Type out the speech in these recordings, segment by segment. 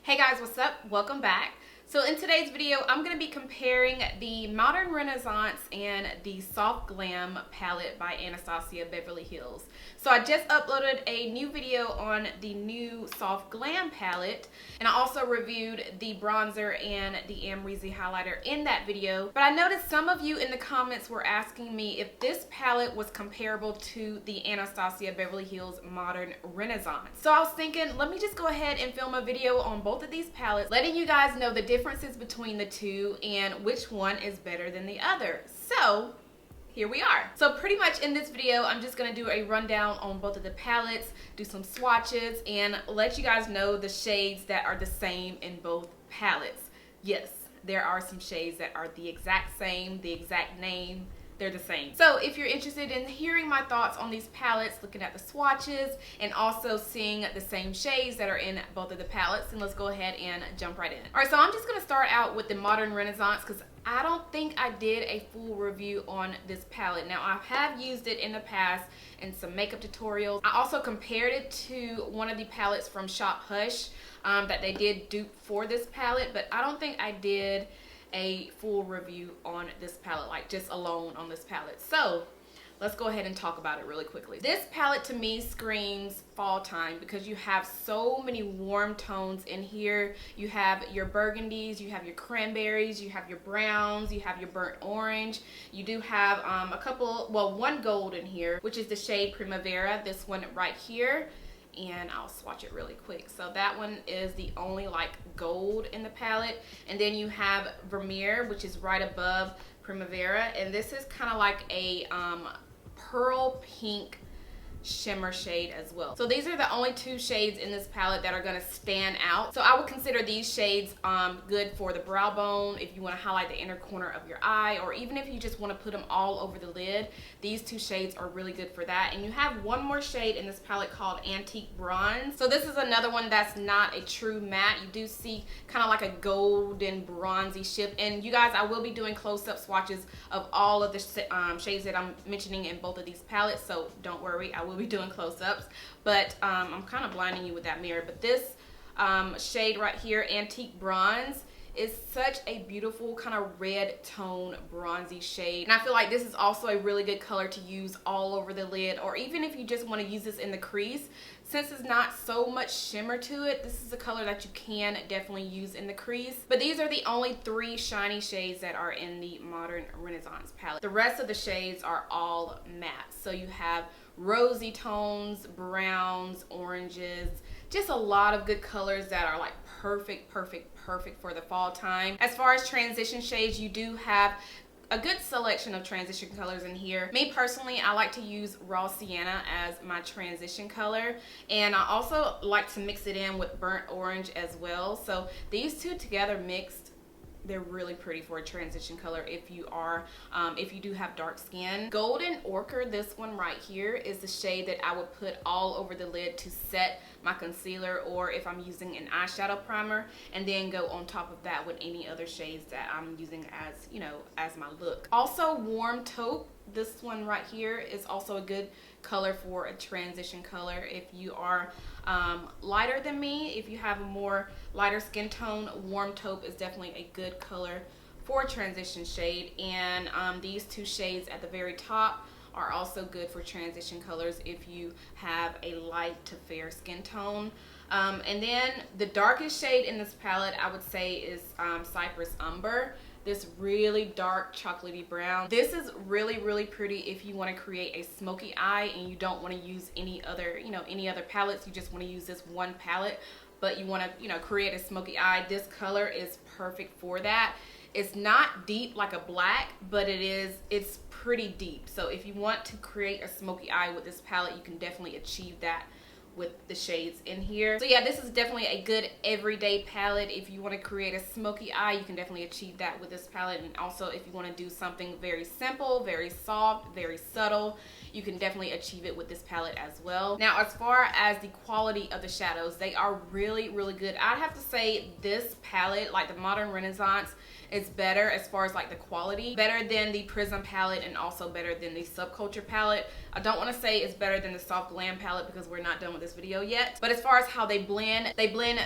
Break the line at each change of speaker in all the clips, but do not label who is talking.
Hey guys, what's up? Welcome back. So in today's video, I'm going to be comparing the Modern Renaissance and the Soft Glam palette by Anastasia Beverly Hills. So I just uploaded a new video on the new Soft Glam palette, and I also reviewed the bronzer and the Amrezy highlighter in that video. But I noticed some of you in the comments were asking me if this palette was comparable to the Anastasia Beverly Hills Modern Renaissance. So I was thinking, let me just go ahead and film a video on both of these palettes, letting you guys know the differences between the two and which one is better than the other. So here we are. So pretty much in this video, I'm just gonna do a rundown on both of the palettes, do some swatches, and let you guys know the shades that are the same in both palettes. Yes, there are some shades that are the exact same, the exact name, they're the same. So if you're interested in hearing my thoughts on these palettes, looking at the swatches, and also seeing the same shades that are in both of the palettes, then let's go ahead and jump right in. All right, so I'm just gonna start out with the Modern Renaissance because I don't think I did a full review on this palette. Now, I have used it in the past in some makeup tutorials. I also compared it to one of the palettes from Shop Hush that they did dupe for this palette, but I don't think I did a full review on this palette, like just alone on this palette. So let's go ahead and talk about it really quickly. This palette to me screams fall time because you have so many warm tones in here. You have your burgundies, you have your cranberries, you have your browns, you have your burnt orange. You do have one gold in here, which is the shade Primavera, this one right here. And I'll swatch it really quick. So that one is the only like gold in the palette, and then you have Vermeer, which is right above Primavera, and this is kind of like a pearl pink shimmer shade as well. So these are the only two shades in this palette that are going to stand out. So I would consider these shades good for the brow bone, if you want to highlight the inner corner of your eye, or even if you just want to put them all over the lid. These two shades are really good for that. And you have one more shade in this palette called Antique Bronze. So this is another one that's not a true matte. You do see kind of like a golden bronzy shift. And you guys, I will be doing close-up swatches of all of the shades that I'm mentioning in both of these palettes, so don't worry, I will be doing close-ups, but I'm kind of blinding you with that mirror. But this shade right here, Antique Bronze, is such a beautiful kind of red tone bronzy shade, and I feel like this is also a really good color to use all over the lid, or even if you just want to use this in the crease. Since it's not so much shimmer to it, this is a color that you can definitely use in the crease. But these are the only three shiny shades that are in the Modern Renaissance palette. The rest of the shades are all matte. So you have rosy tones, browns, oranges, just a lot of good colors that are like perfect for the fall time. As far as transition shades, you do have a good selection of transition colors in here. Me personally, I like to use Raw Sienna as my transition color, and I also like to mix it in with burnt orange as well. So these two together mixed, they're really pretty for a transition color if you are if you do have dark skin. Golden Ochre, this one right here, is the shade that I would put all over the lid to set my concealer, or if I'm using an eyeshadow primer, and then go on top of that with any other shades that I'm using as, you know, as my look. Also Warm Taupe, this one right here is also a good color for a transition color if you are lighter than me. If you have a more lighter skin tone, Warm Taupe is definitely a good color for a transition shade. And these two shades at the very top are also good for transition colors if you have a light to fair skin tone. And then the darkest shade in this palette, I would say, is Cypress Umber. This really dark chocolatey brown. This is really pretty if you want to create a smoky eye and you don't want to use any other, any other palettes. You just want to use this one palette, but you want to, create a smoky eye. This color is perfect for that. It's not deep like a black, but it's pretty deep. So if you want to create a smoky eye with this palette, you can definitely achieve that with the shades in here. So yeah, this is definitely a good everyday palette. If you want to create a smoky eye, you can definitely achieve that with this palette. And also if you want to do something very simple, very soft, very subtle, you can definitely achieve it with this palette as well. Now, as far as the quality of the shadows, they are really good. I'd have to say this palette, like the Modern Renaissance, is better as far as like the quality, better than the Prism palette and also better than the Subculture palette. I don't want to say it's better than the Soft Glam palette because we're not done with this video yet. But as far as how they blend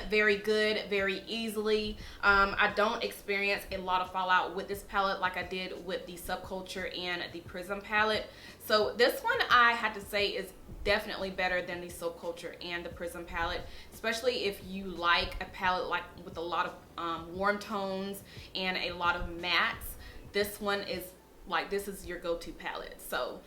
very good, very easily. I don't experience a lot of fallout with this palette like I did with the Subculture and the Prism palette. So this one I had to say is definitely better than the Subculture and the Prism palette, especially if you like a palette like with a lot of warm tones and a lot of mattes. This one is like, this is your go-to palette. So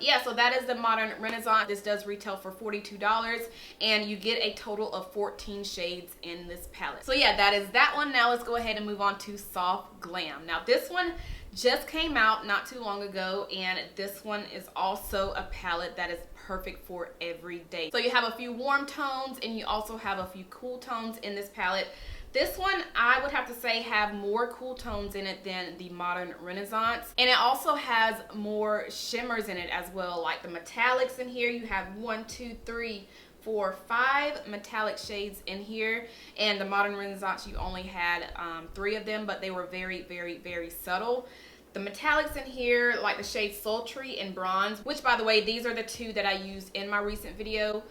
yeah, so that is the Modern Renaissance. This does retail for $42 and you get a total of 14 shades in this palette. So yeah, that is that one. Now let's go ahead and move on to Soft Glam. Now this one just came out not too long ago, and this one is also a palette that is perfect for every day. So you have a few warm tones and you also have a few cool tones in this palette. This one, I would have to say, have more cool tones in it than the Modern Renaissance. And it also has more shimmers in it as well, like the metallics in here. You have 1, 2, 3, 4, 5 metallic shades in here. And the Modern Renaissance, you only had 3 of them, but they were very, very, very subtle. The metallics in here, like the shades Sultry and Bronze, which by the way, these are the 2 that I used in my recent video,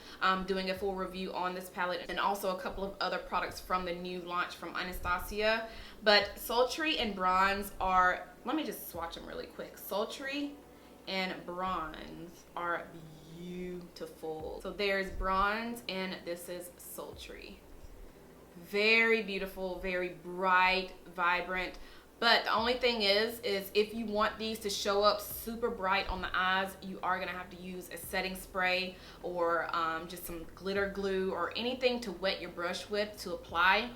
doing a full review on this palette, and also a couple of other products from the new launch from Anastasia. But Sultry and Bronze are, let me just swatch them really quick. Sultry and Bronze are beautiful. So there's Bronze and this is Sultry. Very beautiful, very bright, vibrant. But the only thing is if you want these to show up super bright on the eyes, you are going to have to use a setting spray or just some glitter glue or anything to wet your brush with to apply,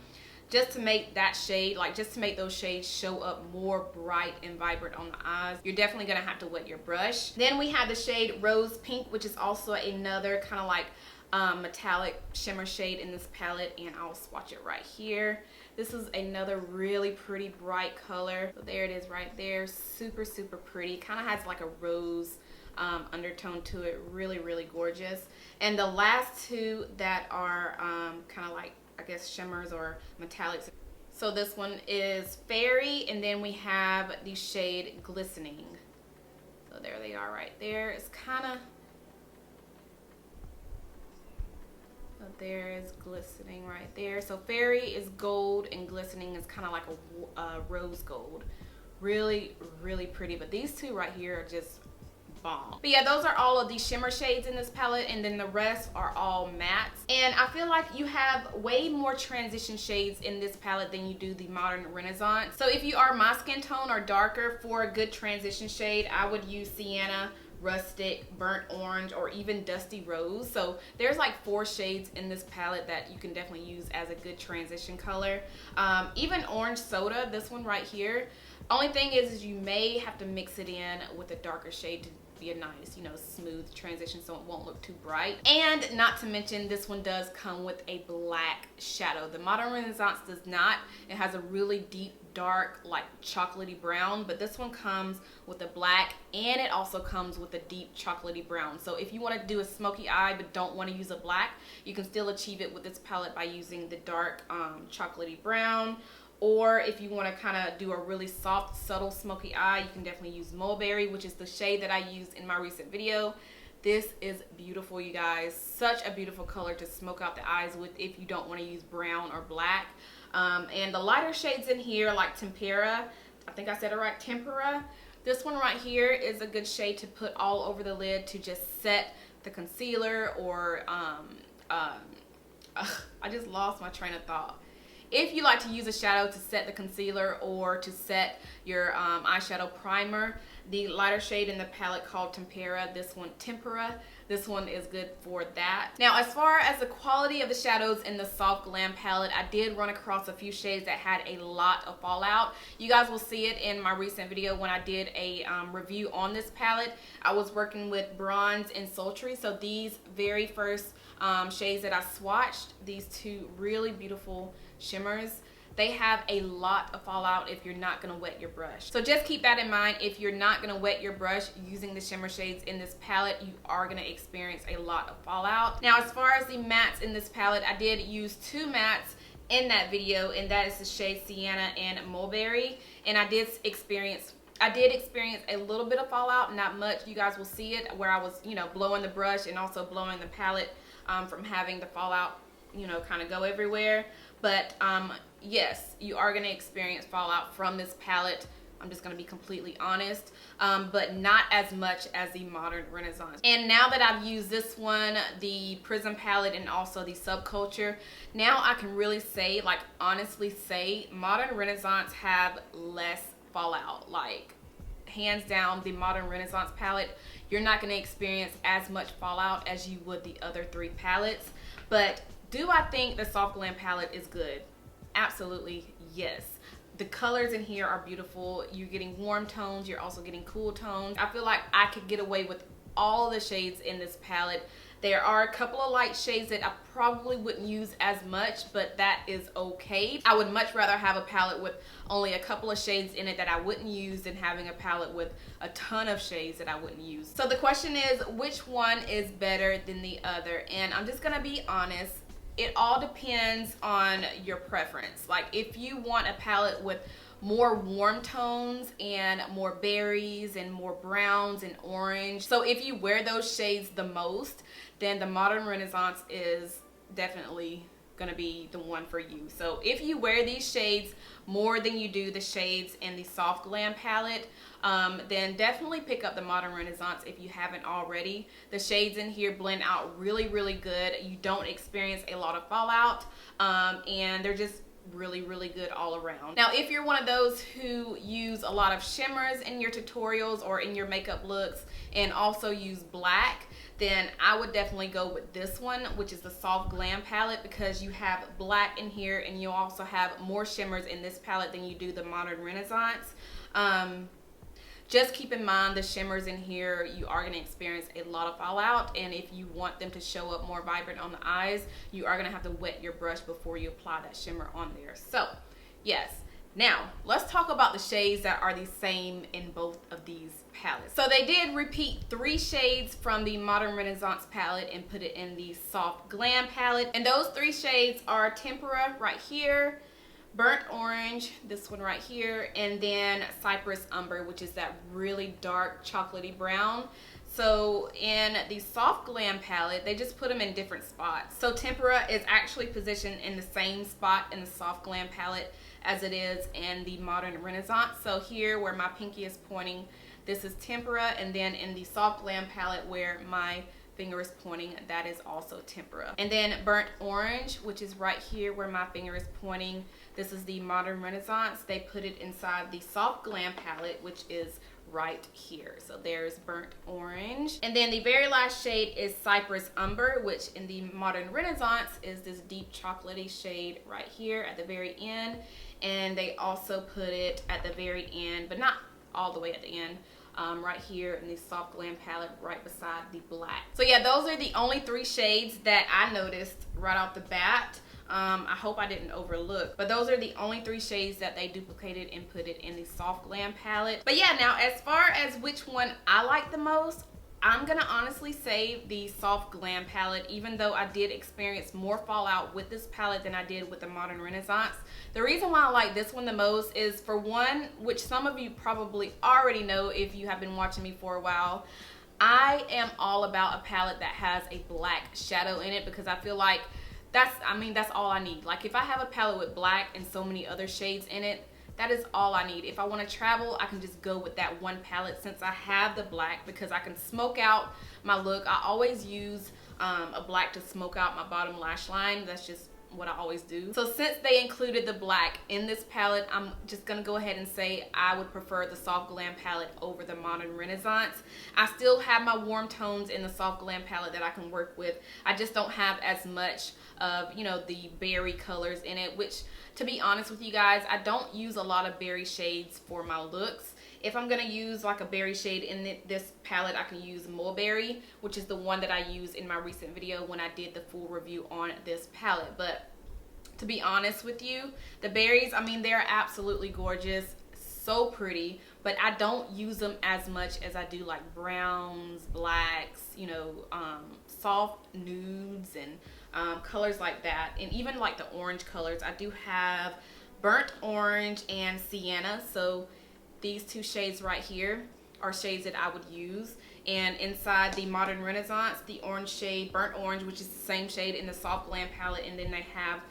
just to make that shade, like just to make those shades show up more bright and vibrant on the eyes. You're definitely going to have to wet your brush. Then we have the shade Rose Pink, which is also another kind of like metallic shimmer shade in this palette, and I'll swatch it right here. This is another really pretty bright color. So there it is right there. Super, super pretty. Kind of has like a rose undertone to it. Really, really gorgeous. And the last 2 that are kind of like, I guess, shimmers or metallics. So this one is Fairy, and then we have the shade Glistening. So there they are right there. It's kind of, there is Glistening right there. So Fairy is gold and Glistening is kind of like a rose gold. Really, really pretty. But these 2 right here are just bomb. But yeah, those are all of the shimmer shades in this palette, and then the rest are all mattes. And I feel like you have way more transition shades in this palette than you do the Modern Renaissance. So if you are my skin tone or darker, for a good transition shade, I would use Sienna, Rustic, Burnt Orange, or even Dusty Rose. So there's like 4 shades in this palette that you can definitely use as a good transition color. Even Orange Soda, this one right here. Only thing is you may have to mix it in with a darker shade to be a nice, you know, smooth transition so it won't look too bright. And not to mention, this one does come with a black shadow. The Modern Renaissance does not. It has a really deep, dark, like chocolatey brown, but this one comes with a black, and it also comes with a deep chocolatey brown. So if you want to do a smoky eye but don't want to use a black, you can still achieve it with this palette by using the dark chocolatey brown. Or if you want to kind of do a really soft, subtle smoky eye, you can definitely use Mulberry, which is the shade that I used in my recent video. This is beautiful, you guys. Such a beautiful color to smoke out the eyes with if you don't want to use brown or black. And the lighter shades in here, like Tempera, I think I said it right, Tempera. This one right here is a good shade to put all over the lid to just set the concealer, or I just lost my train of thought. If you like to use a shadow to set the concealer or to set your eyeshadow primer, the lighter shade in the palette called Tempera, this one is good for that. Now, as far as the quality of the shadows in the Soft Glam palette, I did run across a few shades that had a lot of fallout. You guys will see it in my recent video when I did a review on this palette. I was working with Bronze and Sultry, so these very first shades that I swatched, these 2 really beautiful shimmers, they have a lot of fallout if you're not going to wet your brush. So just keep that in mind. If you're not going to wet your brush using the shimmer shades in this palette, you are going to experience a lot of fallout. Now, as far as the mattes in this palette, I did use 2 mattes in that video, and that is the shade Sienna and Mulberry, and I did experience I did experience a little bit of fallout, not much. You guys will see it where I was, you know, blowing the brush and also blowing the palette from having the fallout, you know, kind of go everywhere. But yes, you are going to experience fallout from this palette. I'm just going to be completely honest, but not as much as the Modern Renaissance. And now that I've used this one, the Prism palette, and also the Subculture, now I can really say, like honestly say, Modern Renaissance have less fallout. Like hands down, the Modern Renaissance palette, you're not going to experience as much fallout as you would the other three palettes. But do I think the Soft Glam palette is good? Absolutely, yes. The colors in here are beautiful. You're getting warm tones, you're also getting cool tones. I feel like I could get away with all the shades in this palette. There are a couple of light shades that I probably wouldn't use as much, but that is okay. I would much rather have a palette with only a couple of shades in it that I wouldn't use than having a palette with a ton of shades that I wouldn't use. So the question is, which one is better than the other? And I'm just gonna be honest, it all depends on your preference. Like if you want a palette with more warm tones and more berries and more browns and orange, so if you wear those shades the most, then the Modern Renaissance is definitely gonna be the one for you. So if you wear these shades more than you do the shades in the Soft Glam palette, then definitely pick up the Modern Renaissance if you haven't already. The shades in here blend out really, really good. You don't experience a lot of fallout, and they're just really, really good all around. Now, if you're one of those who use a lot of shimmers in your tutorials or in your makeup looks and also use black, then I would definitely go with this one, which is the Soft Glam palette, because you have black in here and you also have more shimmers in this palette than you do the Modern Renaissance. Just keep in mind the shimmers in here, you are going to experience a lot of fallout, and if you want them to show up more vibrant on the eyes, you are going to have to wet your brush before you apply that shimmer on there. So yes, now let's talk about the shades that are the same in both of these palettes. So they did repeat 3 shades from the Modern Renaissance palette and put it in the Soft Glam palette, and those 3 shades are Tempera right here, Burnt Orange, this one right here, and then Cypress Umber, which is that really dark chocolatey brown. So in the Soft Glam palette, they just put them in different spots. So Tempera is actually positioned in the same spot in the Soft Glam palette as it is in the Modern Renaissance. So here where my pinky is pointing, this is Tempera, and then in the Soft Glam palette where my finger is pointing, that is also Tempera. And then Burnt Orange, which is right here where my finger is pointing, this is the Modern Renaissance. They put it inside the Soft Glam palette, which is right here. So there's Burnt Orange. And then the very last shade is Cypress Umber, which in the Modern Renaissance is this deep chocolatey shade right here at the very end. And they also put it at the very end, but not all the way at the end. Right here in the Soft Glam palette right beside the black. So yeah, those are the only 3 shades that I noticed right off the bat. I hope I didn't overlook, but those are the only 3 shades that they duplicated and put it in the Soft Glam palette. But yeah, now as far as which one I like the most, I'm gonna honestly say the Soft Glam palette, even though I did experience more fallout with this palette than I did with the Modern Renaissance. The reason why I like this one the most is, for one, which some of you probably already know if you have been watching me for a while, I am all about a palette that has a black shadow in it, because I feel like that's all I need. Like if I have a palette with black and so many other shades in it, that is all I need. If I want to travel, I can just go with that one palette since I have the black, because I can smoke out my look. I always use a black to smoke out my bottom lash line. That's just what I always do. So since they included the black in this palette, I'm just gonna go ahead and say I would prefer the Soft Glam palette over the Modern Renaissance. I still have my warm tones in the Soft Glam palette that I can work with. I just don't have as much of, you know, the berry colors in it, which, to be honest with you guys, I don't use a lot of berry shades for my looks. If I'm gonna use like a berry shade in this palette, I can use Mulberry, which is the one that I used in my recent video when I did the full review on this palette. But to be honest with you, the berries, I mean, they're absolutely gorgeous, so pretty, but I don't use them as much as I do like browns, blacks, you know, soft nudes and colors like that. And even like the orange colors, I do have Burnt Orange and Sienna. So these two shades right here are shades that I would use. And inside the Modern Renaissance, the orange shade, Burnt Orange, which is the same shade in the Soft Glam palette, and then they have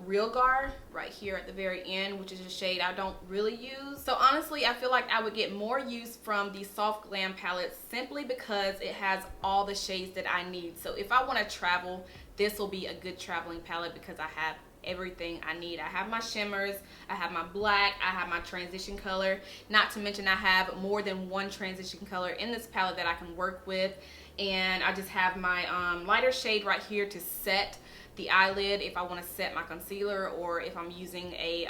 Real Gar right here at the very end, which is a shade I don't really use. So honestly, I feel like I would get more use from the Soft Glam palette simply because it has all the shades that I need. So if I want to travel, this will be a good traveling palette because I have everything I need. I have my shimmers, I have my black, I have my transition color, not to mention I have more than one transition color in this palette that I can work with, and I just have my lighter shade right here to set the eyelid if I want to set my concealer, or if I'm using a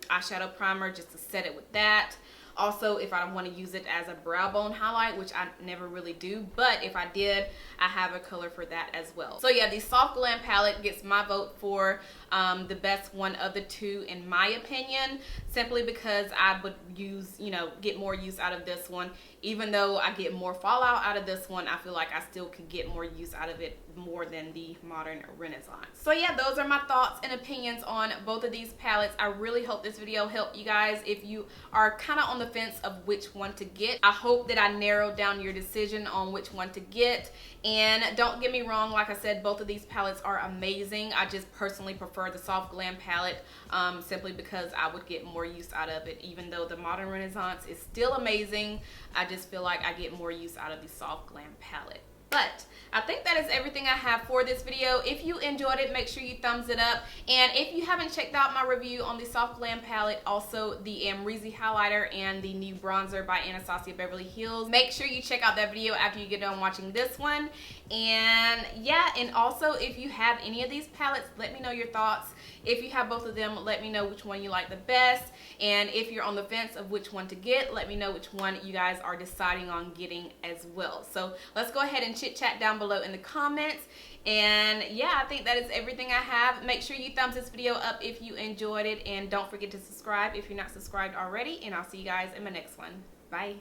eyeshadow primer just to set it with that. Also, if I want to use it as a brow bone highlight, which I never really do, but if I did, I have a color for that as well. So yeah, the Soft Glam palette gets my vote for the best one of the two in my opinion, simply because I would use, get more use out of this one. Even though I get more fallout out of this one, I feel like I still could get more use out of it more than the Modern Renaissance. So yeah, those are my thoughts and opinions on both of these palettes. I really hope this video helped you guys if you are kind of on the fence of which one to get. I hope that I narrowed down your decision on which one to get. And don't get me wrong, like I said, both of these palettes are amazing. I just personally prefer the Soft Glam palette simply because I would get more use out of it. Even though the Modern Renaissance is still amazing, I just feel like I get more use out of the Soft Glam palette. But I think that is everything I have for this video. If you enjoyed it, make sure you thumbs it up. And if you haven't checked out my review on the Soft Glam palette, also the Amrezy highlighter and the new bronzer by Anastasia Beverly Hills, make sure you check out that video after you get done watching this one. And yeah, and also if you have any of these palettes, let me know your thoughts. If you have both of them, let me know which one you like the best. And if you're on the fence of which one to get, let me know which one you guys are deciding on getting as well. So let's go ahead and chit chat down below in the comments. And yeah, I think that is everything I have. Make sure you thumbs this video up if you enjoyed it, and don't forget to subscribe if you're not subscribed already, and I'll see you guys in my next one. Bye.